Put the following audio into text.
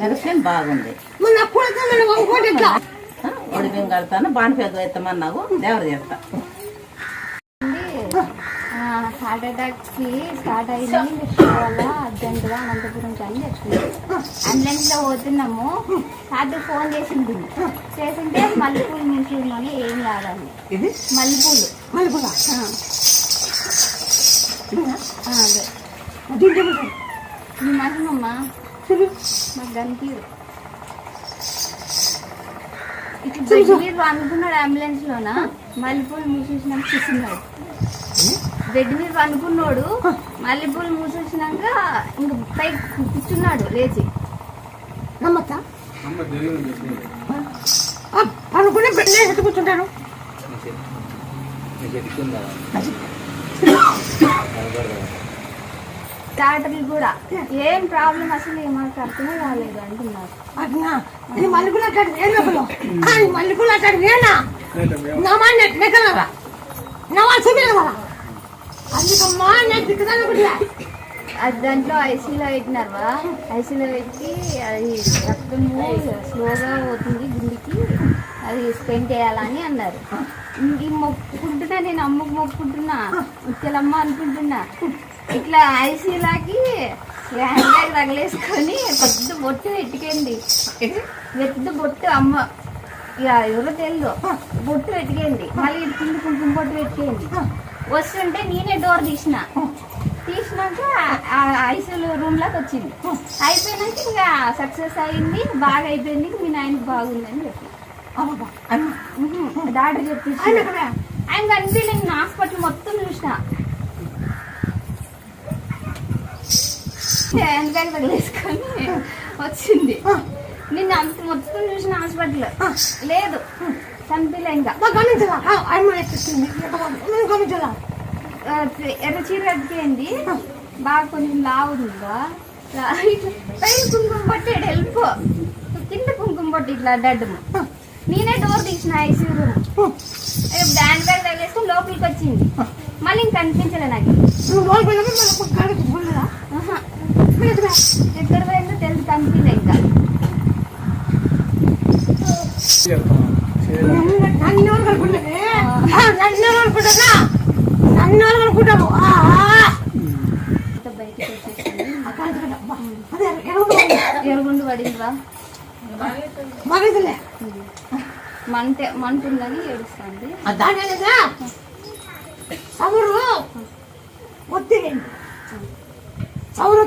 మెరసిన్ బాగుంది. ఒడిబియ్యం కడతాను, బాణపేద ఎత్తమన్నావు, దేవర చేస్తా. హార్ట్ అటాక్ స్టార్ట్ అయింది, వల్ల అర్జెంటుగా అనంతపురం కానీ తెచ్చుకున్నాం. అంబులెన్స్ లో పోతున్నాము. హార్ట్ ఫోన్ చేసింది, చేసింటే మల్లెపూలు మించుమని ఏం కాదండి. మల్లెపూలు అదే మహిమమ్మా మాకు కనిపించదు. ఇట్లా బెడ్ మీద అనుకున్నాడు అంబులెన్స్ లోన, మల్లెపూలు మూసేసినాక కూర్చున్నాడు. బెడ్ మీద అనుకున్నాడు, మల్లెపూలు మూసేసినాక ఇంక పైకి కూర్చున్నాడు లేచి. నమ్మతా అనుకునే బెడ్ ఎట్టు కూర్చుంటాడు. డాక్టర్లు కూడా ఏం ప్రాబ్లం అసలు ఏమాకు అర్థమే కాలేదు అంటున్నారు. మల్లెపూలు అట్టాడు మల్లెపూలు అట్టాడు వేనా నమాన్ని లెక్కలరా నమా చూపించగలరా అందుకమ్మా నేను దిక్కుదాను. అది దాంట్లో ఐసీలో పెట్టినారు. ఐసీలో పెట్టి అది రక్తము స్లోగా పోతుంది గుండెకి, అది స్పెండ్ చేయాలని అన్నారు. ఇంక మొక్కుకుంటున్నా, నేను అమ్మకు మొక్కుకుంటున్నా, ముత్యాలమ్మ అనుకుంటున్నా. ఇట్లా ఐసీలాకి హ్యాండ్ బ్యాగ్ తగిలేసుకొని పెద్ద బొట్టు పెట్టుకోండి, పెద్ద బొట్టు అమ్మ ఇక ఎవరో తెలియదు బొట్టు పెట్టుకోండి, మళ్ళీ కింద కుంకుమ బొట్టు పెట్టుకోండి. వస్తుంటే నేనే డోర్ తీసినాక ఐసీయూ రూమ్ లాగా వచ్చింది. అయిపోయినాక ఇంకా సక్సెస్ అయింది, బాగా అయిపోయింది, మీ నాయనకి బాగుందని చెప్పి డాక్టర్ చెప్పి ఆయన కనిపి నేను హాస్పిటల్ మొత్తం చూసిన. హ్యాండ్ బ్యాగ్ తగిలేసుకొని వచ్చింది. నిన్న అంత మొత్తం చూసిన హాస్పిటల్ లేదు, కనిపించలే. ఇంకా ఎర్ర చీర కట్టుకేయండి, బాగా కొంచెం లావుందా పైన కుంకుమ పట్టాడు వెళ్ళిపో, కింద కుంకుమ పట్టి ఇట్లా అడ్డము. నేనే డోర్ తీసిన ఐసీయూ రూమ్, హ్యాండ్ బ్యాగ్ తగిలేసుకొని లోపలికి వచ్చింది. మళ్ళీ ఇంక కనిపించలే నాకు. ఎక్కడ పోయిందో తెలుసు, కనిపించలే. ఇంకా ఎరుగుండు పడిందిరా, మంటుందని ఏడుస్తుంది. సౌరు